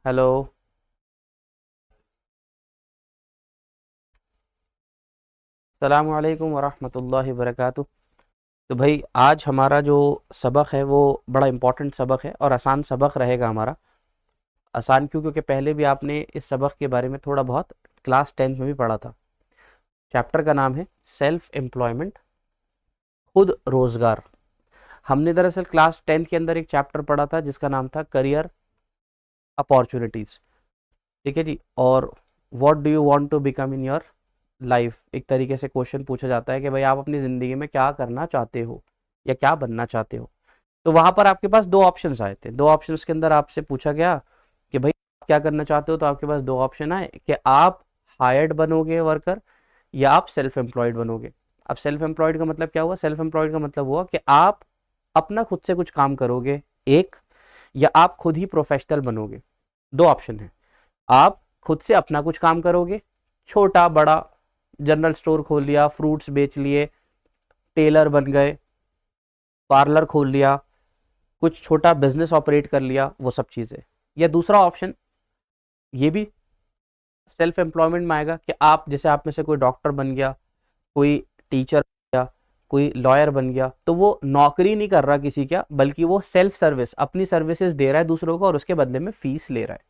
Hello. अस्सलामु अलैकुम वरहमतुल्लाहि वबरकातुह। तो भाई आज हमारा जो सबक है वो बड़ा इम्पोर्टेंट सबक है और आसान सबक रहेगा हमारा। आसान क्यों? क्योंकि पहले भी आपने इस सबक के बारे में थोड़ा बहुत क्लास 10th में भी पढ़ा था। चैप्टर का नाम है सेल्फ एम्प्लॉयमेंट, खुद रोजगार। हमने दरअसल क्लास 10th के अंदर एक चैप्टर पढ़ा था जिसका नाम था करियर अपॉर्चुनिटीज। ठीक है जी। और what do you want to become in your life, एक तरीके से क्वेश्चन पूछा जाता है कि भाई आप अपनी ज़िंदगी में क्या करना चाहते हो या क्या बनना चाहते हो। तो वहां पर आपके पास दो ऑप्शंस आए थे। दो ऑप्शंस के अंदर आपसे पूछा गया कि भाई आप क्या करना चाहते हो, तो आपके पास दो ऑप्शन आए कि आप हायर्ड बनोगे वर्कर या आप सेल्फ एम्प्लॉयड बनोगे। अब सेल्फ एम्प्लॉयड का मतलब क्या हुआ? सेल्फ एम्प्लॉयड का मतलब हुआ कि आप अपना खुद से कुछ काम करोगे एक, या आप खुद ही प्रोफेशनल बनोगे। दो ऑप्शन है। आप खुद से अपना कुछ काम करोगे, छोटा बड़ा, जनरल स्टोर खोल लिया, फ्रूट्स बेच लिए, टेलर बन गए, पार्लर खोल लिया, कुछ छोटा बिजनेस ऑपरेट कर लिया, वो सब चीज़ें। या दूसरा ऑप्शन ये भी सेल्फ एम्प्लॉयमेंट में आएगा कि आप जैसे आप में से कोई डॉक्टर बन गया, कोई टीचर बन गया, कोई लॉयर बन गया, तो वो नौकरी नहीं कर रहा किसी का, बल्कि वो सेल्फ सर्विस, अपनी सर्विसेज दे रहा है दूसरों को और उसके बदले में फीस ले रहा है।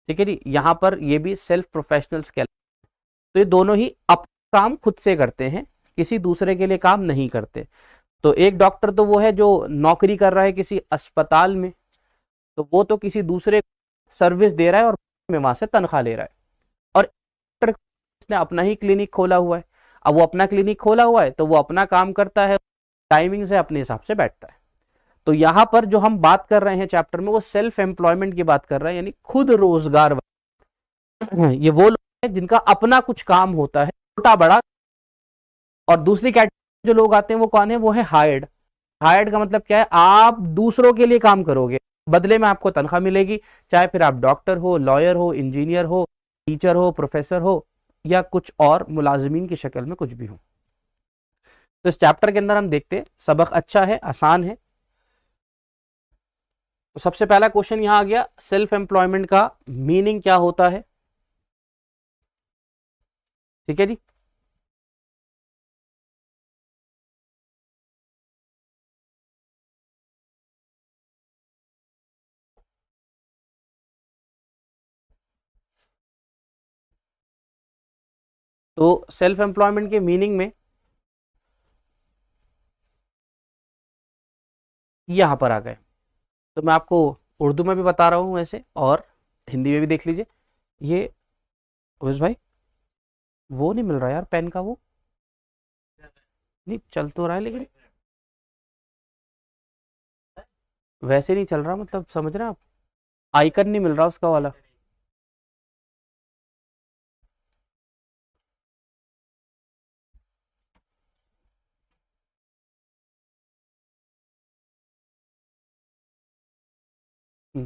ठीक है जी। यहाँ पर ये भी सेल्फ प्रोफेशनल स्किल। तो ये दोनों ही अपना काम खुद से करते हैं, किसी दूसरे के लिए काम नहीं करते। तो एक डॉक्टर तो वो है जो नौकरी कर रहा है किसी अस्पताल में, तो वो तो किसी दूसरे सर्विस दे रहा है और में वहां से तनख्वाह ले रहा है। और डॉक्टर ने अपना ही क्लिनिक खोला हुआ है। अब वो अपना क्लिनिक खोला हुआ है तो वो अपना काम करता है, टाइमिंग से अपने हिसाब से बैठता है। तो यहाँ पर जो हम बात कर रहे हैं चैप्टर में वो सेल्फ एम्प्लॉयमेंट की बात कर रहे हैं, यानी खुद रोजगार। ये वो लोग हैं जिनका अपना कुछ काम होता है, छोटा बड़ा। और दूसरी कैटेगरी जो लोग आते हैं वो कौन है? वो है हायर्ड। हायर्ड का मतलब क्या है? आप दूसरों के लिए काम करोगे, बदले में आपको तनख्वाह मिलेगी। चाहे फिर आप डॉक्टर हो, लॉयर हो, इंजीनियर हो, टीचर हो, प्रोफेसर हो, या कुछ और मुलाजिमीन की शक्ल में कुछ भी हो। तो इस चैप्टर के अंदर हम देखते हैं, सबक अच्छा है, आसान है। तो सबसे पहला क्वेश्चन यहां आ गया, सेल्फ एम्प्लॉयमेंट का मीनिंग क्या होता है? ठीक है जी। तो सेल्फ एम्प्लॉयमेंट के मीनिंग में यहां पर आ गए। तो मैं आपको उर्दू में भी बता रहा हूँ वैसे, और हिंदी में भी देख लीजिए। ये उस भाई, वो नहीं मिल रहा यार पेन का, वो नहीं चल तो रहा है लेकिन वैसे नहीं चल रहा, मतलब समझ रहे हैं आप? आइकन नहीं मिल रहा उसका वाला।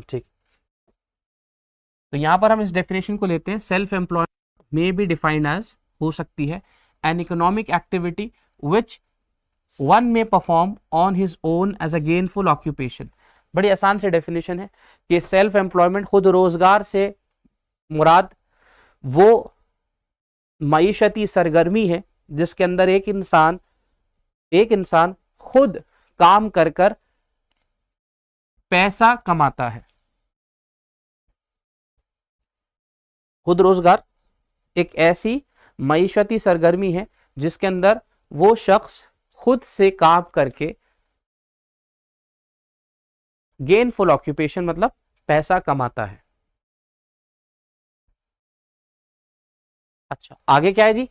ठीक। तो यहाँ पर हम इस डेफिनेशन को लेते हैं, self employment may be defined as, हो सकती है, an economic activity which one में perform on his own as a gainful occupation. बड़ी आसान से डेफिनेशन है कि सेल्फ एम्प्लॉयमेंट, खुद रोजगार से मुराद वो मईशती सरगर्मी है जिसके अंदर एक इंसान खुद काम कर कर पैसा कमाता है। खुद रोजगार एक ऐसी मईशती सरगर्मी है जिसके अंदर वो शख्स खुद से काम करके, गेनफुल ऑक्यूपेशन मतलब पैसा कमाता है। अच्छा, आगे क्या है जी?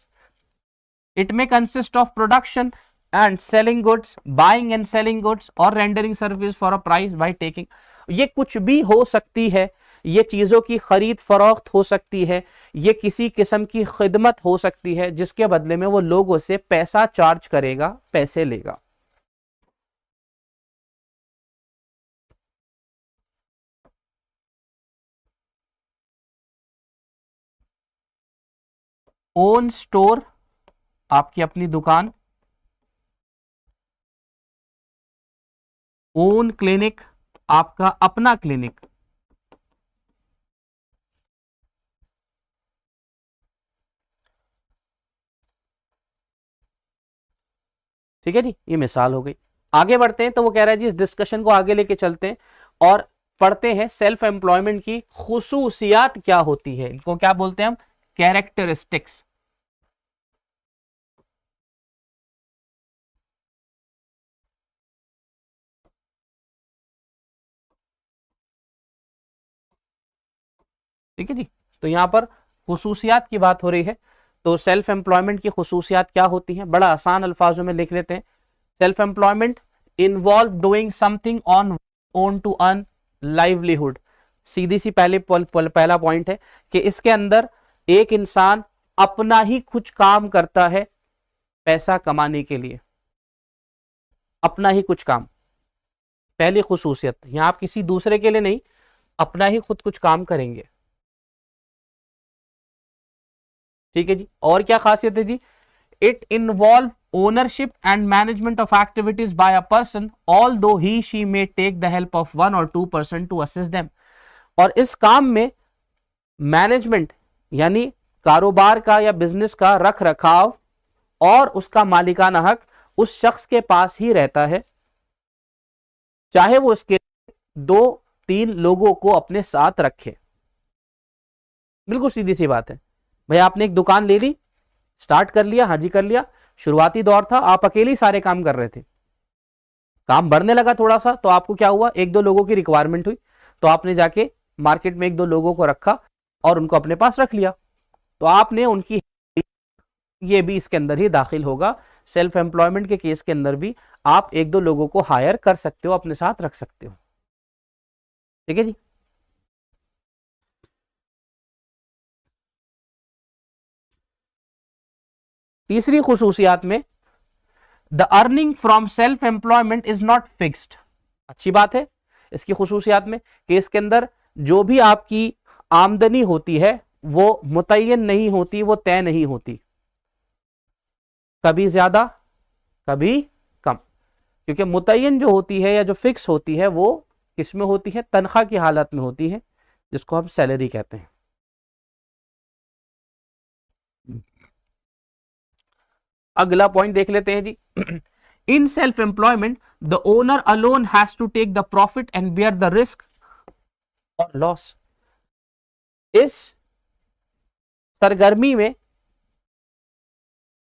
It may consist of production and selling goods, buying and selling goods और rendering service for a price by taking. ये कुछ भी हो सकती है, ये चीजों की खरीद फरोख्त हो सकती है, ये किसी किस्म की खिदमत हो सकती है जिसके बदले में वो लोगों से पैसा चार्ज करेगा, पैसे लेगा। ओन स्टोर, आपकी अपनी दुकान। ओन क्लिनिक, आपका अपना क्लिनिक। ठीक है जी, ये मिसाल हो गई। आगे बढ़ते हैं, तो वो कह रहा है जी इस डिस्कशन को आगे लेके चलते हैं और पढ़ते हैं सेल्फ एम्प्लॉयमेंट की खुसूसियात क्या होती है, इनको क्या बोलते हैं हम, कैरेक्टरिस्टिक्स। ठीक है जी, तो यहां पर खुसूसियात की बात हो रही है। तो सेल्फ एम्प्लॉयमेंट की खुसूसियात क्या होती हैं, बड़ा आसान अल्फाजों में लिख लेते हैं। Self employment involve doing something on own to earn livelihood. सीधी सी पहला पॉइंट है कि इसके अंदर एक इंसान अपना ही कुछ काम करता है पैसा कमाने के लिए, अपना ही कुछ काम। पहली खुसूसियत, यहां आप किसी दूसरे के लिए नहीं, अपना ही खुद कुछ काम करेंगे। ठीक है जी, और क्या खासियत है जी, it involve ownership and management of activities by a person although he she may take the help of 1 or 2% to assist them। और इस काम में मैनेजमेंट यानी कारोबार का या बिजनेस का रख रखाव और उसका मालिकाना हक उस शख्स के पास ही रहता है, चाहे वो उसके 2-3 लोगों को अपने साथ रखे। बिल्कुल सीधी सी बात है। भाई आपने एक दुकान ले ली, स्टार्ट कर लिया, हाजी कर लिया, शुरुआती दौर था, आप अकेले ही सारे काम कर रहे थे, काम बढ़ने लगा थोड़ा सा, तो आपको क्या हुआ, 1-2 लोगों की रिक्वायरमेंट हुई, तो आपने जाके मार्केट में 1-2 लोगों को रखा और उनको अपने पास रख लिया, तो आपने उनकी, ये भी इसके अंदर ही दाखिल होगा। सेल्फ एम्प्लॉयमेंट के केस के अंदर भी आप 1-2 लोगों को हायर कर सकते हो, अपने साथ रख सकते हो। ठीक है जी, तीसरी खुसूसियात में the earning from self employment is not fixed. अच्छी बात है इसकी खुसूसियात में कि इसके अंदर जो भी आपकी आमदनी होती है वो मुतय्यन नहीं होती, वो तय नहीं होती, कभी ज्यादा कभी कम। क्योंकि मुतय्यन जो होती है या जो फिक्स होती है वो किस में होती है, तनख्वाह की हालत में होती है, जिसको हम सैलरी कहते हैं। अगला पॉइंट देख लेते हैं जी। In self employment the owner alone has to take the profit and bear the risk और लॉस। इस सरगर्मी में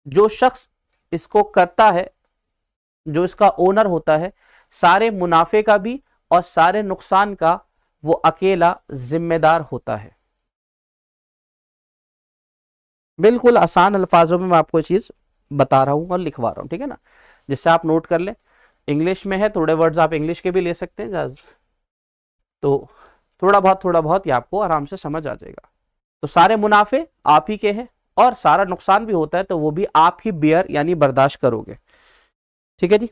जो शख्स इसको करता है, जो इसका ओनर होता है, सारे मुनाफे का भी और सारे नुकसान का वो अकेला जिम्मेदार होता है। बिल्कुल आसान अल्फाजों में मैं आपको चीज बता रहा हूं और लिखवा रहा हूं, ठीक है ना, जिससे आप नोट कर लें। इंग्लिश में है, थोड़े वर्ड्स आप इंग्लिश के भी ले सकते हैं, तो थोड़ा बहुत ये आपको आराम से समझ आ जाएगा। तो सारे मुनाफे आप ही के हैं और सारा नुकसान भी होता है तो वो भी आप ही बियर यानी बर्दाश्त करोगे। ठीक है जी,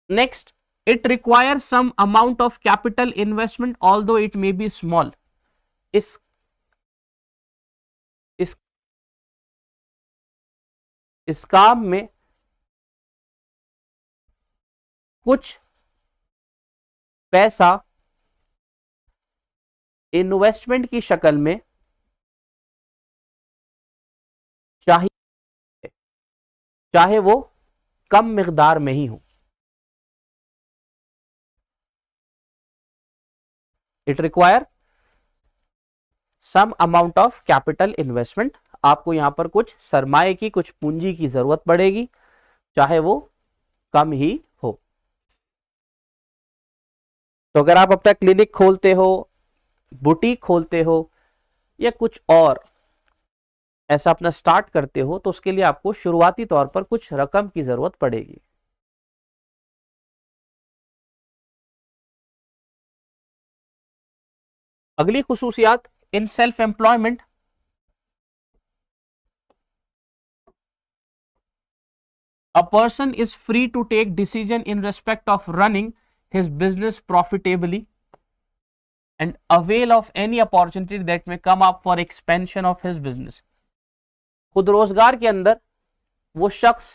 next, it requires some amount of capital investment although it may be small. इस इस इस काम में कुछ पैसा इन्वेस्टमेंट की शक्ल में चाहिए, चाहे वो कम मिकदार में ही हो। It require some amount of capital investment, आपको यहां पर कुछ सरमाए की, कुछ पूंजी की जरूरत पड़ेगी, चाहे वो कम ही हो। तो अगर आप अपना क्लिनिक खोलते हो, बुटीक खोलते हो या कुछ और ऐसा अपना स्टार्ट करते हो, तो उसके लिए आपको शुरुआती तौर पर कुछ रकम की जरूरत पड़ेगी। अगली खुसूसियात, in self employment a person is free to take decision in respect of running his business profitably and avail of any opportunity that may come up for expansion of his business। खुद रोजगार के अंदर वो शख्स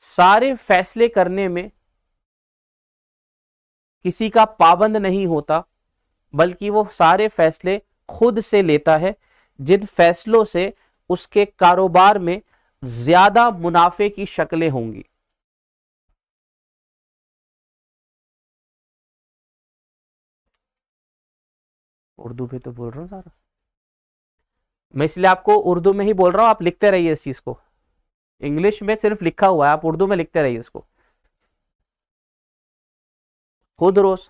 सारे फैसले करने में किसी का पाबंद नहीं होता, बल्कि वो सारे फैसले खुद से लेता है जिन फैसलों से उसके कारोबार में ज्यादा मुनाफे की शक्लें होंगी। उर्दू में तो बोल रहा हूं सारा, मैं इसलिए आपको उर्दू में ही बोल रहा हूं, आप लिखते रहिए इस चीज को। इंग्लिश में सिर्फ लिखा हुआ है, आप उर्दू में लिखते रहिए इसको। खुद रोज,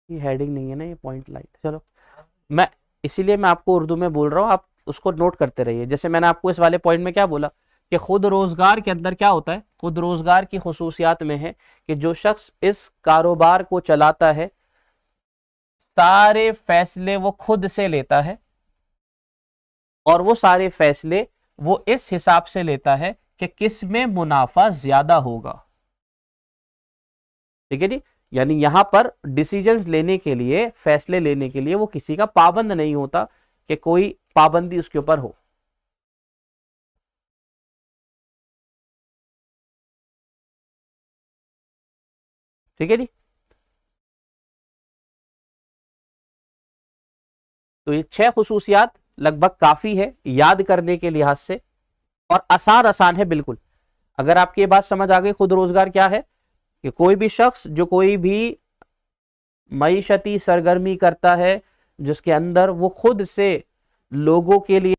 ये हेडिंग नहीं है ना, ये पॉइंट लाइट, चलो मैं इसीलिए मैं आपको उर्दू में बोल रहा हूँ, आप उसको नोट करते रहिए। जैसे मैंने आपको इस वाले पॉइंट में क्या बोला कि खुद रोजगार के अंदर क्या होता है, खुद रोजगार की खुसूसियात में है कि जो शख्स इस कारोबार को चलाता है सारे फैसले वो खुद से लेता है, और वो सारे फैसले वो इस हिसाब से लेता है कि किस में मुनाफा ज्यादा होगा। ठीक है जी। यानी यहां पर डिसीजंस लेने के लिए, फैसले लेने के लिए वो किसी का पाबंद नहीं होता कि कोई पाबंदी उसके ऊपर हो। ठीक है जी। तो ये 6 खुसूसियात लगभग काफी है याद करने के लिहाज से, और आसान आसान है बिल्कुल। अगर आपकी ये बात समझ आ गई खुद रोजगार क्या है, कि कोई भी शख्स जो कोई भी मईशती सरगर्मी करता है जिसके अंदर वो खुद से लोगों के लिए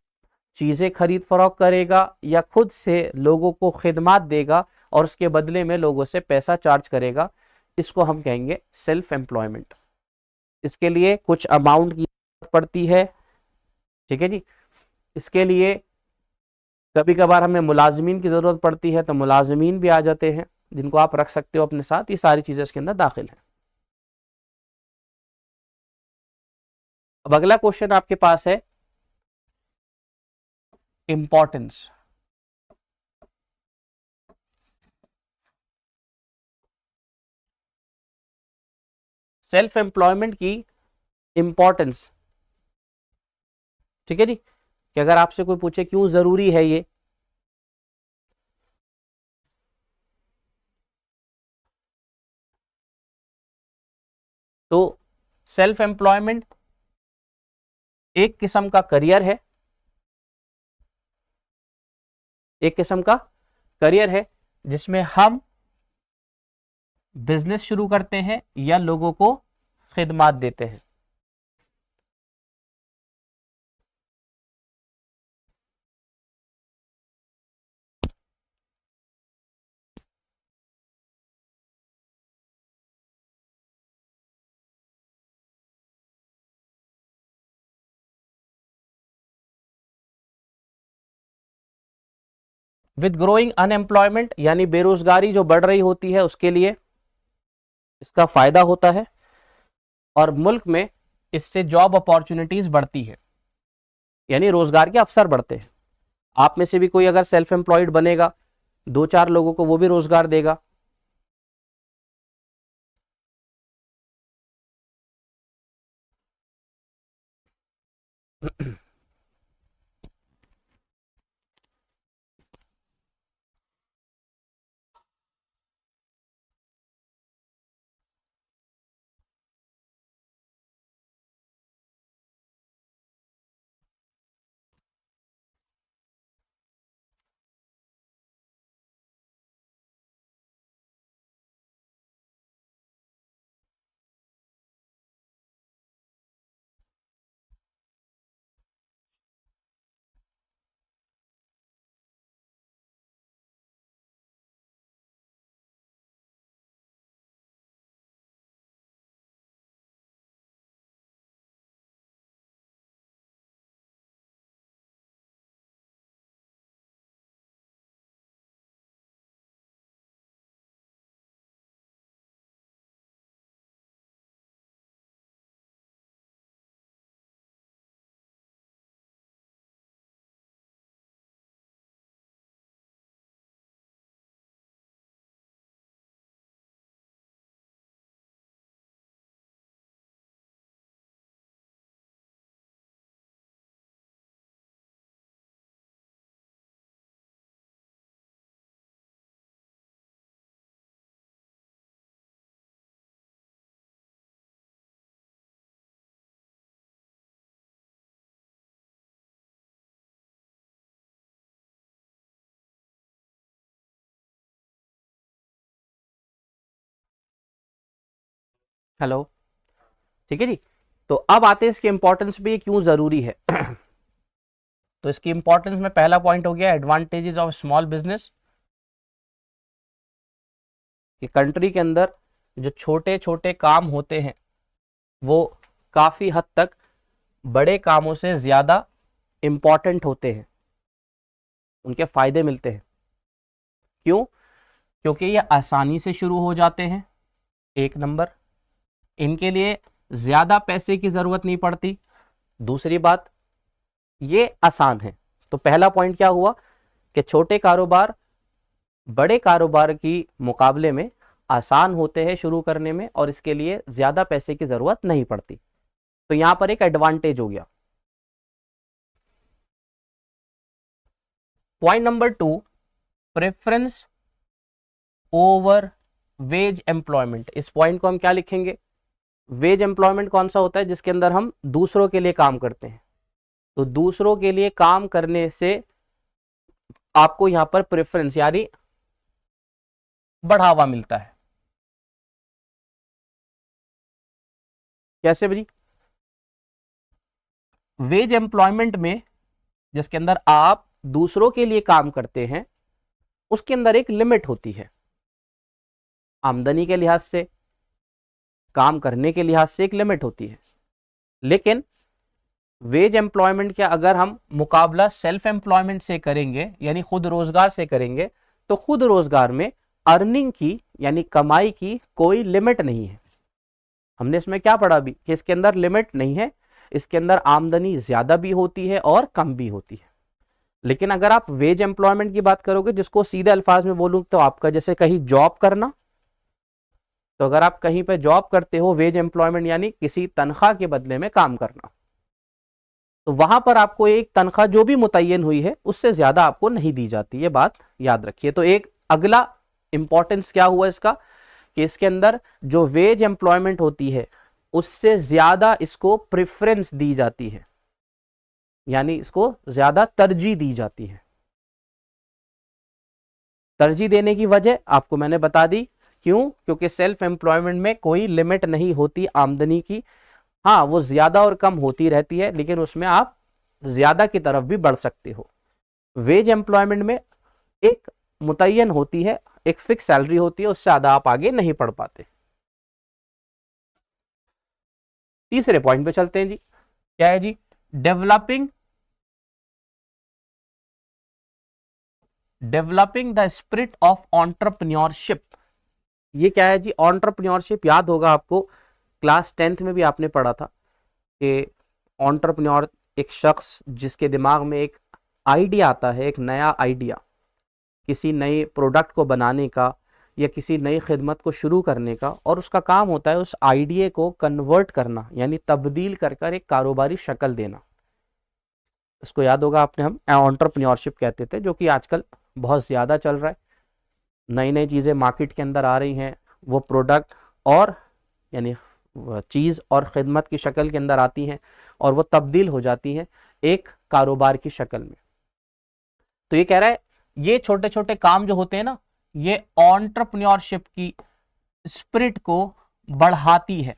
चीजें खरीद फरोख्त करेगा या खुद से लोगों को खिदमात देगा और उसके बदले में लोगों से पैसा चार्ज करेगा, इसको हम कहेंगे सेल्फ एम्प्लॉयमेंट। इसके लिए कुछ अमाउंट की जरूरत पड़ती है। ठीक है जी। इसके लिए कभी कभार हमें मुलाजमीन की ज़रूरत पड़ती है, तो मुलाजमीन भी आ जाते हैं जिनको आप रख सकते हो अपने साथ। ये सारी चीज़ें इसके अंदर दाखिल हैं। अब अगला क्वेश्चन आपके पास है इंपॉर्टेंस। सेल्फ एम्प्लॉयमेंट की इंपॉर्टेंस। ठीक है जी। कि अगर आपसे कोई पूछे क्यों जरूरी है ये, तो सेल्फ एम्प्लॉयमेंट एक किस्म का करियर है, एक किस्म का करियर है जिसमें हम बिजनेस शुरू करते हैं या लोगों को खिदमात देते हैं। विद ग्रोइंग अनएम्प्लॉयमेंट, यानी बेरोजगारी जो बढ़ रही होती है उसके लिए इसका फायदा होता है, और मुल्क में इससे जॉब अपॉर्चुनिटीज बढ़ती है, यानी रोजगार के अवसर बढ़ते हैं। आप में से भी कोई अगर सेल्फ एम्प्लॉयड बनेगा, 2-4 लोगों को वो भी रोजगार देगा। हेलो, ठीक है जी। तो अब आते हैं इसके इंपॉर्टेंस पे, ये क्यों जरूरी है। तो इसकी इंपॉर्टेंस में पहला पॉइंट हो गया एडवांटेजेस ऑफ स्मॉल बिजनेस, कि कंट्री के अंदर जो छोटे छोटे काम होते हैं वो काफी हद तक बड़े कामों से ज्यादा इंपॉर्टेंट होते हैं, उनके फायदे मिलते हैं। क्यों? क्योंकि ये आसानी से शुरू हो जाते हैं, एक नंबर, इनके लिए ज्यादा पैसे की जरूरत नहीं पड़ती, दूसरी बात ये आसान है। तो पहला पॉइंट क्या हुआ कि छोटे कारोबार बड़े कारोबार की मुकाबले में आसान होते हैं शुरू करने में, और इसके लिए ज्यादा पैसे की जरूरत नहीं पड़ती। तो यहां पर एक एडवांटेज हो गया। Point number 2, preference over veg employment. इस पॉइंट को हम क्या लिखेंगे? वेज एम्प्लॉयमेंट कौन सा होता है? जिसके अंदर हम दूसरों के लिए काम करते हैं। तो दूसरों के लिए काम करने से आपको यहां पर प्रेफरेंस यानी बढ़ावा मिलता है। कैसे भाई? वेज एम्प्लॉयमेंट में जिसके अंदर आप दूसरों के लिए काम करते हैं, उसके अंदर एक लिमिट होती है, आमदनी के लिहाज से, काम करने के लिहाज से एक लिमिट होती है। लेकिन वेज एम्प्लॉयमेंट का अगर हम मुकाबला सेल्फ एम्प्लॉयमेंट से करेंगे, यानी खुद रोजगार से करेंगे, तो खुद रोजगार में अर्निंग की यानी कमाई की कोई लिमिट नहीं है। हमने इसमें क्या पढ़ा भी कि इसके अंदर लिमिट नहीं है, इसके अंदर आमदनी ज्यादा भी होती है और कम भी होती है। लेकिन अगर आप वेज एम्प्लॉयमेंट की बात करोगे, जिसको सीधे अल्फाज में बोलूं तो आपका जैसे कहीं जॉब करना, तो अगर आप कहीं पे जॉब करते हो, वेज एम्प्लॉयमेंट यानी किसी तनख्वाह के बदले में काम करना, तो वहां पर आपको एक तनख्वाह जो भी मुतय्यन हुई है उससे ज्यादा आपको नहीं दी जाती, ये बात याद रखिए। तो एक अगला इंपॉर्टेंस क्या हुआ इसका कि इसके अंदर जो वेज एम्प्लॉयमेंट होती है उससे ज्यादा इसको प्रेफरेंस दी जाती है, यानी इसको ज्यादा तरजीह दी जाती है। तरजीह देने की वजह आपको मैंने बता दी, क्यों? क्योंकि सेल्फ एम्प्लॉयमेंट में कोई लिमिट नहीं होती आमदनी की। हाँ, वो ज्यादा और कम होती रहती है, लेकिन उसमें आप ज्यादा की तरफ भी बढ़ सकते हो। वेज एम्प्लॉयमेंट में एक मुतय्यन होती है, एक फिक्स सैलरी होती है, उससे ज्यादा आप आगे नहीं बढ़ पाते। तीसरे पॉइंट पे चलते हैं जी। क्या है जी? Developing the spirit of entrepreneurship. ये क्या है जी? एंटरप्रेन्योरशिप याद होगा आपको, क्लास 10th में भी आपने पढ़ा था कि एंटरप्रेन्योर एक शख्स जिसके दिमाग में एक आइडिया आता है, एक नया आइडिया किसी नए प्रोडक्ट को बनाने का या किसी नई खिदमत को शुरू करने का, और उसका काम होता है उस आइडिया को कन्वर्ट करना, यानी तब्दील कर कर एक कारोबारी शक्ल देना। इसको याद होगा आपने, हम एंटरप्रेन्योरशिप कहते थे, जो कि आजकल बहुत ज़्यादा चल रहा है। नई नई चीज़ें मार्केट के अंदर आ रही हैं, वो प्रोडक्ट और यानी चीज़ और ख़िदमत की शक्ल के अंदर आती हैं और वो तब्दील हो जाती हैं एक कारोबार की शक्ल में। तो ये कह रहा है ये छोटे छोटे काम जो होते हैं ना, ये एंटरप्रेन्योरशिप की स्पिरिट को बढ़ाती है।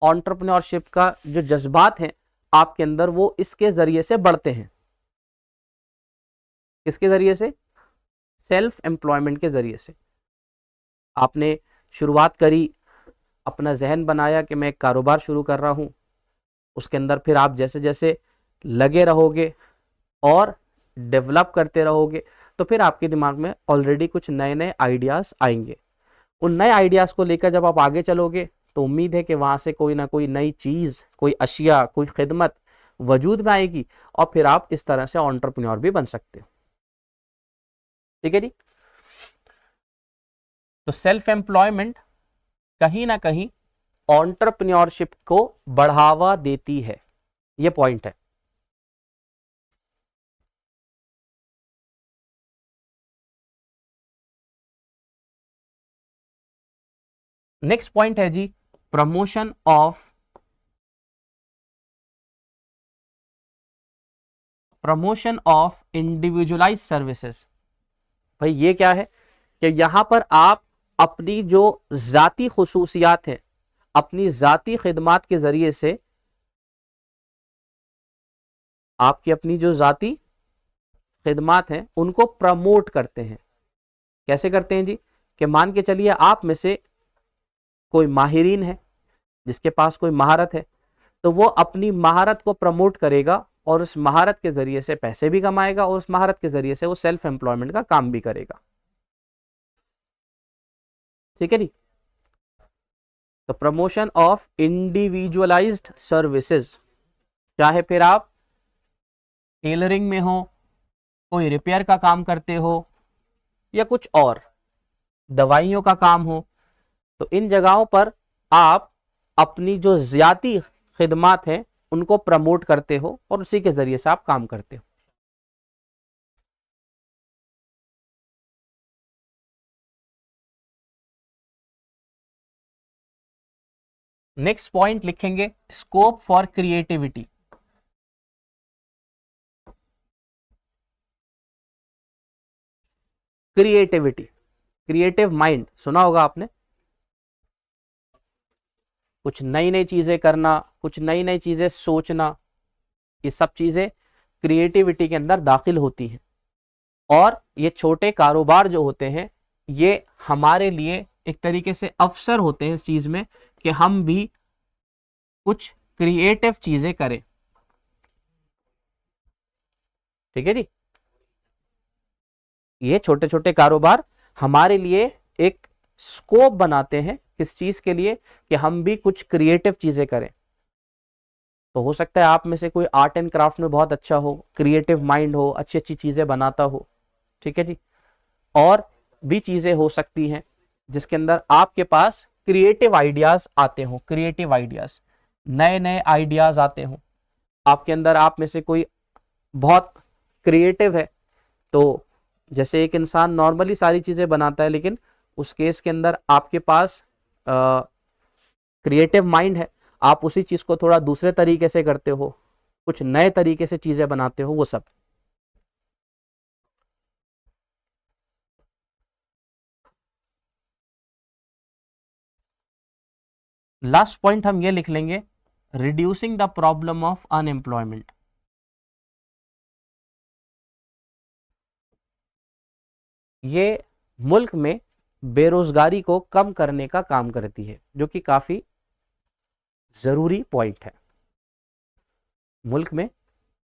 एंटरप्रेन्योरशिप का जो जज्बात हैं आपके अंदर, वो इसके ज़रिए से बढ़ते हैं। किसके ज़रिए से? सेल्फ एम्प्लॉयमेंट के ज़रिए से। आपने शुरुआत करी, अपना जहन बनाया कि मैं एक कारोबार शुरू कर रहा हूँ, उसके अंदर फिर आप जैसे जैसे लगे रहोगे और डेवलप करते रहोगे, तो फिर आपके दिमाग में ऑलरेडी कुछ नए नए आइडियाज़ आएंगे। उन नए आइडियाज़ को लेकर जब आप आगे चलोगे तो उम्मीद है कि वहाँ से कोई ना कोई नई चीज़, कोई अशिया, कोई खिदमत वजूद में आएगी और फिर आप इस तरह से एंटरप्रेन्योर भी बन सकते हो। ठीक है जी? तो सेल्फ एम्प्लॉयमेंट कहीं ना कहीं एंटरप्रेन्योरशिप को बढ़ावा देती है, ये पॉइंट है। नेक्स्ट पॉइंट है जी प्रमोशन ऑफ इंडिविजुअलाइज सर्विसेज। भाई ये क्या है कि यहां पर आप अपनी जो जाती खुसूसियात हैं अपनी ज़ाती खिदमात के ज़रिए से, आपकी अपनी जो ज़ाती खिदमात हैं उनको प्रमोट करते हैं। कैसे करते हैं जी? कि मान के चलिए आप में से कोई माहिरीन है, जिसके पास कोई महारत है, तो वो अपनी महारत को प्रमोट करेगा और उस महारत के ज़रिए से पैसे भी कमाएगा और उस महारत के ज़रिए से वो सेल्फ एम्प्लॉयमेंट का काम भी करेगा। ठीक है जी। तो प्रमोशन ऑफ इंडिविजुअलाइज्ड सर्विसेज, चाहे फिर आप टेलरिंग में हो, कोई रिपेयर का काम करते हो, या कुछ और दवाइयों का काम हो, तो इन जगहों पर आप अपनी जो ज़ाती खिदमात हैं उनको प्रमोट करते हो और उसी के ज़रिए से आप काम करते हो। नेक्स्ट पॉइंट लिखेंगे, scope for creativity. Creativity, creative mind सुना होगा आपने, कुछ नई नई चीजें करना, कुछ नई नई चीजें सोचना, ये सब चीजें क्रिएटिविटी के अंदर दाखिल होती हैं। और ये छोटे कारोबार जो होते हैं ये हमारे लिए एक तरीके से अवसर होते हैं इस चीज में कि हम भी कुछ क्रिएटिव चीजें करें। ठीक है जी। ये छोटे छोटे कारोबार हमारे लिए एक स्कोप बनाते हैं, किस चीज के लिए? कि हम भी कुछ क्रिएटिव चीजें करें। तो हो सकता है आप में से कोई आर्ट एंड क्राफ्ट में बहुत अच्छा हो, क्रिएटिव माइंड हो, अच्छी अच्छी चीजें बनाता हो। ठीक है जी। और भी चीजें हो सकती हैं जिसके अंदर आपके पास क्रिएटिव आइडियाज आते हो, क्रिएटिव आइडियाज, नए नए आइडियाज आते हो आपके अंदर। आप में से कोई बहुत क्रिएटिव है, तो जैसे एक इंसान नॉर्मली सारी चीजें बनाता है, लेकिन उस केस के अंदर आपके पास क्रिएटिव माइंड है, आप उसी चीज को थोड़ा दूसरे तरीके से करते हो, कुछ नए तरीके से चीजें बनाते हो, वो सब। लास्ट पॉइंट हम ये लिख लेंगे, reducing the problem of unemployment. ये मुल्क में बेरोजगारी को कम करने का काम करती है, जो कि काफी जरूरी पॉइंट है। मुल्क में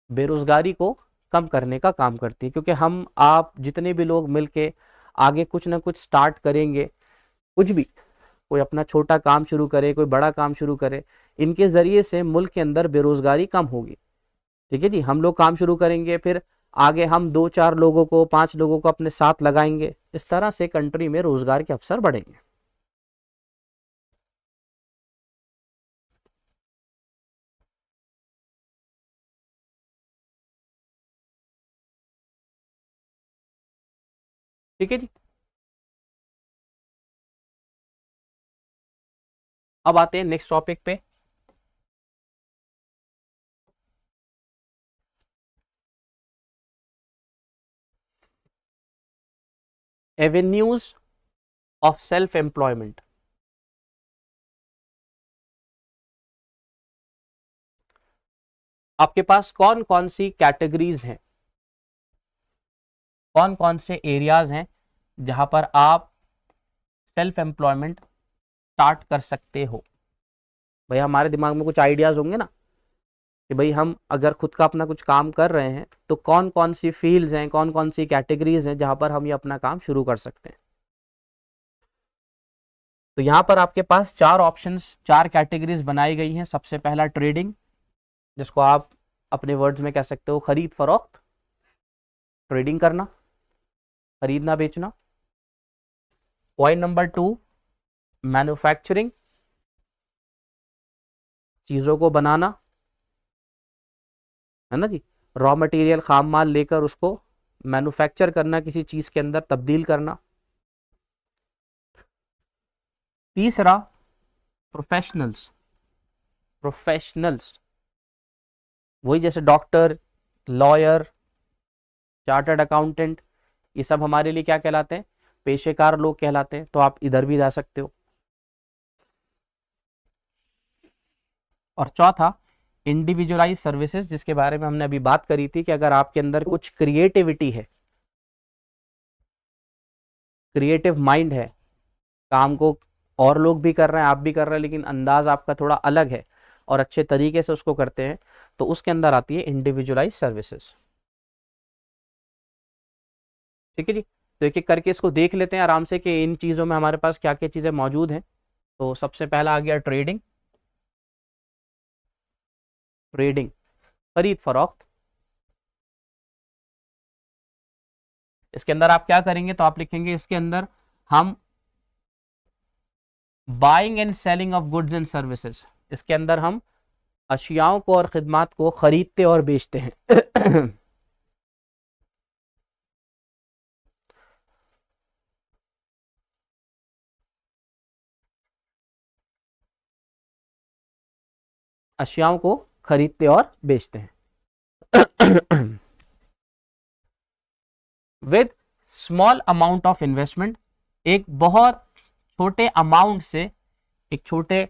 बेरोजगारी को कम करने का काम करती है, क्योंकि हम आप जितने भी लोग मिलके आगे कुछ ना कुछ स्टार्ट करेंगे, कुछ भी, कोई अपना छोटा काम शुरू करे, कोई बड़ा काम शुरू करे, इनके जरिए से मुल्क के अंदर बेरोजगारी कम होगी। ठीक है जी। हम लोग काम शुरू करेंगे, फिर आगे हम 2-4 लोगों को, 5 लोगों को अपने साथ लगाएंगे, इस तरह से कंट्री में रोजगार के अवसर बढ़ेंगे। ठीक है जी। अब आते हैं नेक्स्ट टॉपिक पे। Avenues of self employment. आपके पास कौन कौन सी कैटेगरीज हैं, कौन कौन से एरियाज हैं जहां पर आप सेल्फ एम्प्लॉयमेंट स्टार्ट कर सकते हो? भाई हमारे दिमाग में कुछ आइडियाज होंगे ना कि भाई हम अगर खुद का अपना कुछ काम कर रहे हैं तो कौन कौन सी फील्ड्स हैं, कौन कौन सी कैटेगरीज हैं जहां पर हम ये अपना काम शुरू कर सकते हैं। तो यहाँ पर आपके पास 4 ऑप्शंस, 4 कैटेगरीज बनाई गई हैं। सबसे पहला ट्रेडिंग, जिसको आप अपने वर्ड्स में कह सकते हो खरीद फरोख्त, ट्रेडिंग करना, खरीदना बेचना। पॉइंट नंबर 2, मैन्युफैक्चरिंग, चीज़ों को बनाना, है ना जी, रॉ मटेरियल, खाम माल लेकर उसको मैन्युफैक्चर करना, किसी चीज़ के अंदर तब्दील करना। तीसरा, प्रोफेशनल्स, प्रोफेशनल्स वही जैसे डॉक्टर, लॉयर, चार्टर्ड अकाउंटेंट, ये सब हमारे लिए क्या कहलाते हैं? पेशेकार लोग कहलाते हैं। तो आप इधर भी जा सकते हो। और चौथा इंडिविजुअलाइज सर्विसेज, जिसके बारे में हमने अभी बात करी थी कि अगर आपके अंदर कुछ क्रिएटिविटी है, क्रिएटिव माइंड है, काम को और लोग भी कर रहे हैं, आप भी कर रहे हैं, लेकिन अंदाज आपका थोड़ा अलग है और अच्छे तरीके से उसको करते हैं, तो उसके अंदर आती है इंडिविजुअलाइज सर्विसेज। ठीक है जी। तो एक एक करके इसको देख लेते हैं आराम से कि इन चीज़ों में हमारे पास क्या क्या चीज़ें मौजूद हैं। तो सबसे पहला आ गया ट्रेडिंग। ट्रेडिंग खरीद फरोख्त। इसके अंदर आप क्या करेंगे, तो आप लिखेंगे इसके अंदर हम buying and selling of goods and services, इसके अंदर हम अशियाओं को और खिदमात को खरीदते और बेचते हैं। अशियाओं को खरीदते और बेचते हैं। With small amount of investment, एक बहुत छोटे अमाउंट से, एक छोटे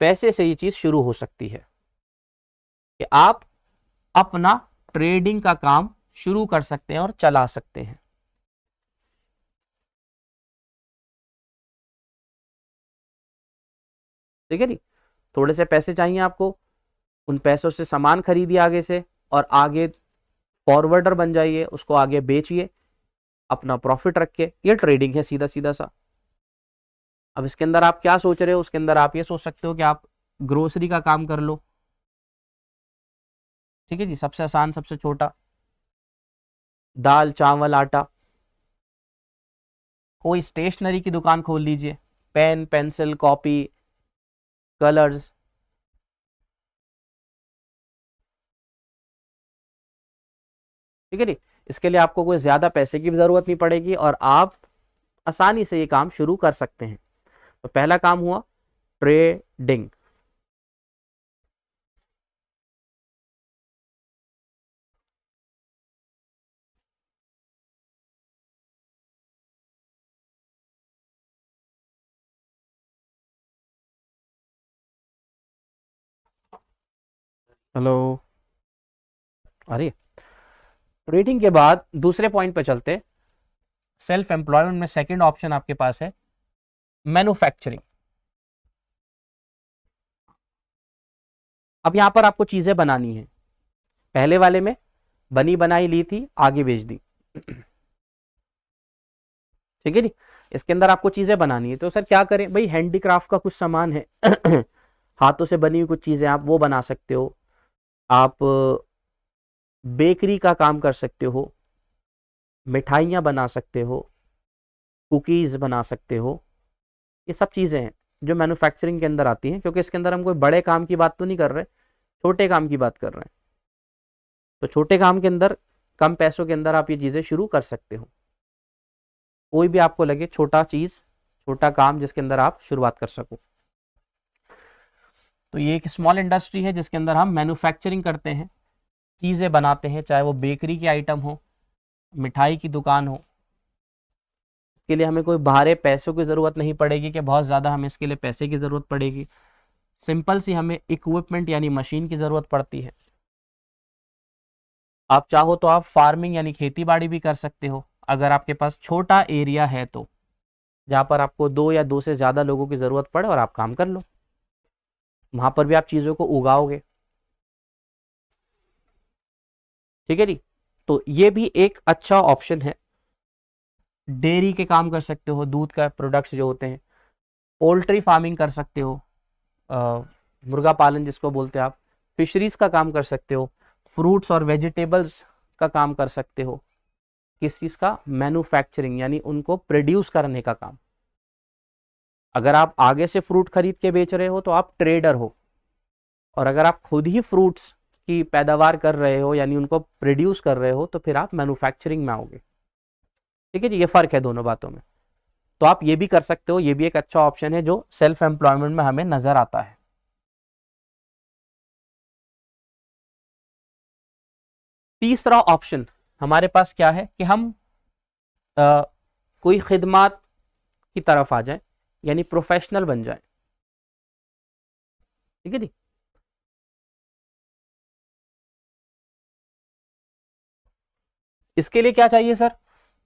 पैसे से ये चीज शुरू हो सकती है कि आप अपना ट्रेडिंग का काम शुरू कर सकते हैं और चला सकते हैं। ठीक है जी। थोड़े से पैसे चाहिए आपको, उन पैसों से सामान खरीदिए आगे से, और आगे फॉरवर्डर बन जाइए, उसको आगे बेचिए, अपना प्रॉफिट रख के। ये ट्रेडिंग है सीधा सीधा सा। अब इसके अंदर आप क्या सोच रहे हो, उसके अंदर आप ये सोच सकते हो कि आप ग्रोसरी का काम कर लो। ठीक है जी, सबसे आसान, सबसे छोटा। दाल चावल आटा। कोई स्टेशनरी की दुकान खोल लीजिए, पेन पेंसिल कॉपी कलर्स। ठीक है जी। इसके लिए आपको कोई ज्यादा पैसे की भी जरूरत नहीं पड़ेगी और आप आसानी से ये काम शुरू कर सकते हैं। तो पहला काम हुआ ट्रेडिंग। हेलो। अरे, ट्रेडिंग के बाद दूसरे पॉइंट पे चलते। सेल्फ एम्प्लॉयमेंट में सेकंड ऑप्शन आपके पास है मैन्युफैक्चरिंग। अब यहां पर आपको चीजें बनानी है। पहले वाले में बनी बनाई ली थी, आगे बेच दी। ठीक है जी। इसके अंदर आपको चीजें बनानी है, तो सर क्या करें भाई, हैंडीक्राफ्ट का कुछ सामान है। हाथों से बनी हुई कुछ चीजें आप वो बना सकते हो, आप बेकरी का काम कर सकते हो, मिठाइयाँ बना सकते हो, कुकीज़ बना सकते हो। ये सब चीज़ें हैं जो मैन्युफैक्चरिंग के अंदर आती हैं, क्योंकि इसके अंदर हम कोई बड़े काम की बात तो नहीं कर रहे, छोटे काम की बात कर रहे हैं। तो छोटे काम के अंदर कम पैसों के अंदर आप ये चीज़ें शुरू कर सकते हो। कोई भी आपको लगे छोटा चीज़, छोटा काम जिसके अंदर आप शुरुआत कर सको। तो ये एक स्मॉल इंडस्ट्री है जिसके अंदर हम मैन्युफैक्चरिंग करते हैं, चीज़ें बनाते हैं, चाहे वो बेकरी की आइटम हो, मिठाई की दुकान हो। इसके लिए हमें कोई बाहर पैसों की ज़रूरत नहीं पड़ेगी कि बहुत ज़्यादा हमें इसके लिए पैसे की ज़रूरत पड़ेगी। सिंपल सी हमें इक्विपमेंट यानी मशीन की ज़रूरत पड़ती है। आप चाहो तो आप फार्मिंग यानी खेती बाड़ी भी कर सकते हो, अगर आपके पास छोटा एरिया है तो, जहाँ पर आपको 2 या 2 से ज़्यादा लोगों की ज़रूरत पड़े और आप काम कर लो, वहाँ पर भी आप चीज़ों को उगाओगे। ठीक है जी। तो ये भी एक अच्छा ऑप्शन है। डेयरी के काम कर सकते हो, दूध का प्रोडक्ट्स जो होते हैं। पोल्ट्री फार्मिंग कर सकते हो, मुर्गा पालन जिसको बोलते हैं आप। फिशरीज का काम कर सकते हो, फ्रूट्स और वेजिटेबल्स का काम कर सकते हो। किस चीज़ का? मैन्युफैक्चरिंग, यानी उनको प्रोड्यूस करने का काम। अगर आप आगे से फ्रूट खरीद के बेच रहे हो तो आप ट्रेडर हो, और अगर आप खुद ही फ्रूट्स की पैदावार कर रहे हो यानी उनको प्रोड्यूस कर रहे हो तो फिर आप मैन्युफैक्चरिंग में आओगे। ठीक है जी, ये फर्क है दोनों बातों में। तो आप ये भी कर सकते हो, ये भी एक अच्छा ऑप्शन है जो सेल्फ एम्प्लॉयमेंट में हमें नजर आता है। तीसरा ऑप्शन हमारे पास क्या है कि हम कोई खिदमत की तरफ आ जाएं, यानी प्रोफेशनल बन जाएं। ठीक है जी। इसके लिए क्या चाहिए सर?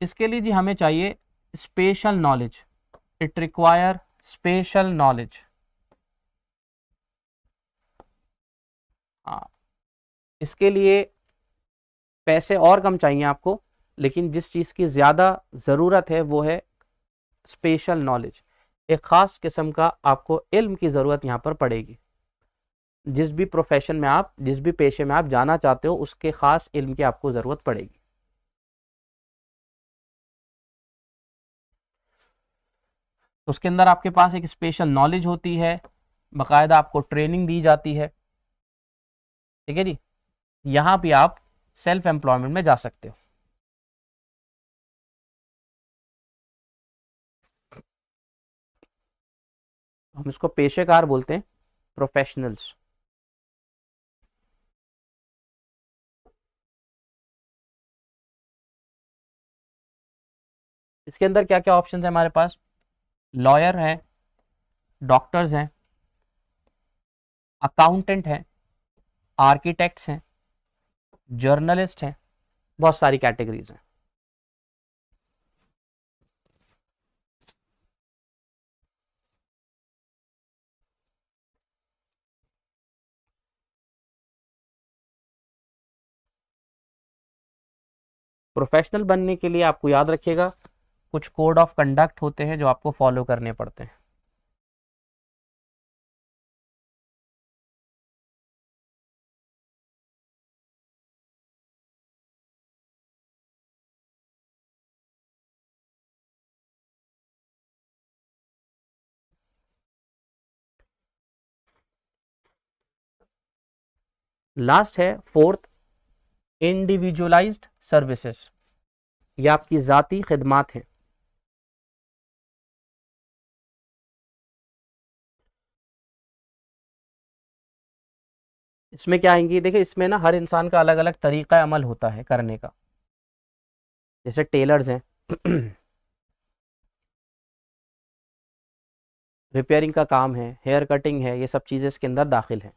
इसके लिए जी हमें चाहिए special knowledge, it require special knowledge. हाँ, इसके लिए पैसे और कम चाहिए आपको, लेकिन जिस चीज़ की ज़्यादा ज़रूरत है वो है स्पेशल नॉलेज। एक ख़ास किस्म का आपको इल्म की ज़रूरत यहाँ पर पड़ेगी। जिस भी प्रोफेशन में आप, जिस भी पेशे में आप जाना चाहते हो, उसके ख़ास इल्म की आपको ज़रूरत पड़ेगी। उसके अंदर आपके पास एक स्पेशल नॉलेज होती है, बाकायदा आपको ट्रेनिंग दी जाती है। ठीक है जी। यहाँ भी आप सेल्फ एम्प्लॉयमेंट में जा सकते हो। हम इसको पेशेकार बोलते हैं, प्रोफेशनल्स। इसके अंदर क्या क्या ऑप्शन है हमारे पास? लॉयर हैं, डॉक्टर्स हैं, अकाउंटेंट हैं, आर्किटेक्ट्स हैं, जर्नलिस्ट हैं, बहुत सारी कैटेगरीज हैं। प्रोफेशनल बनने के लिए आपको याद रखिएगा, कुछ कोड ऑफ कंडक्ट होते हैं जो आपको फॉलो करने पड़ते हैं। लास्ट है फोर्थ, इंडिविजुअलाइज्ड सर्विसेज। ये आपकी ज़ाती खिदमात हैं। इसमें क्या आएंगी? देखिए, इसमें ना हर इंसान का अलग अलग तरीका अमल होता है करने का। जैसे टेलर्स हैं, रिपेयरिंग का काम है, हेयर कटिंग है, ये सब चीज़ें इसके अंदर दाखिल हैं।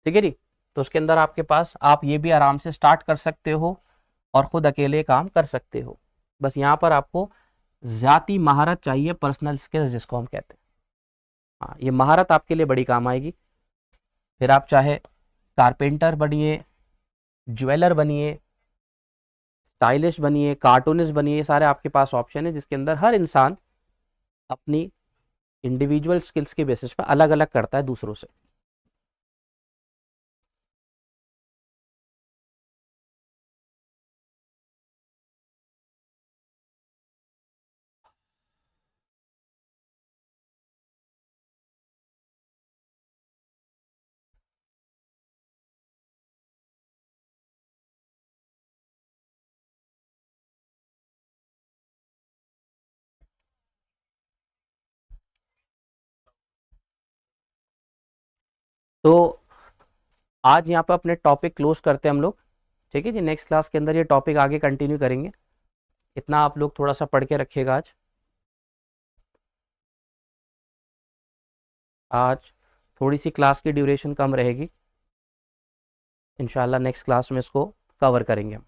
ठीक है जी। तो उसके अंदर आपके पास, आप ये भी आराम से स्टार्ट कर सकते हो और ख़ुद अकेले काम कर सकते हो। बस यहाँ पर आपको ज़ाती महारत चाहिए, पर्सनल स्किल्स जिसको हम कहते हैं। हाँ, ये महारत आपके लिए बड़ी काम आएगी। फिर आप चाहे कारपेंटर बनिए, ज्वेलर बनिए, स्टाइलिश बनिए, कार्टूनिस्ट बनिए, सारे आपके पास ऑप्शन है, जिसके अंदर हर इंसान अपनी इंडिविजुअल स्किल्स के बेसिस पर अलग अलग करता है दूसरों से। तो आज यहाँ पर अपने टॉपिक क्लोज करते हैं हम लोग। ठीक है जी। नेक्स्ट क्लास के अंदर ये टॉपिक आगे कंटिन्यू करेंगे। इतना आप लोग थोड़ा सा पढ़ के रखिएगा। आज थोड़ी सी क्लास की ड्यूरेशन कम रहेगी, इंशाल्लाह नेक्स्ट क्लास में इसको कवर करेंगे हम।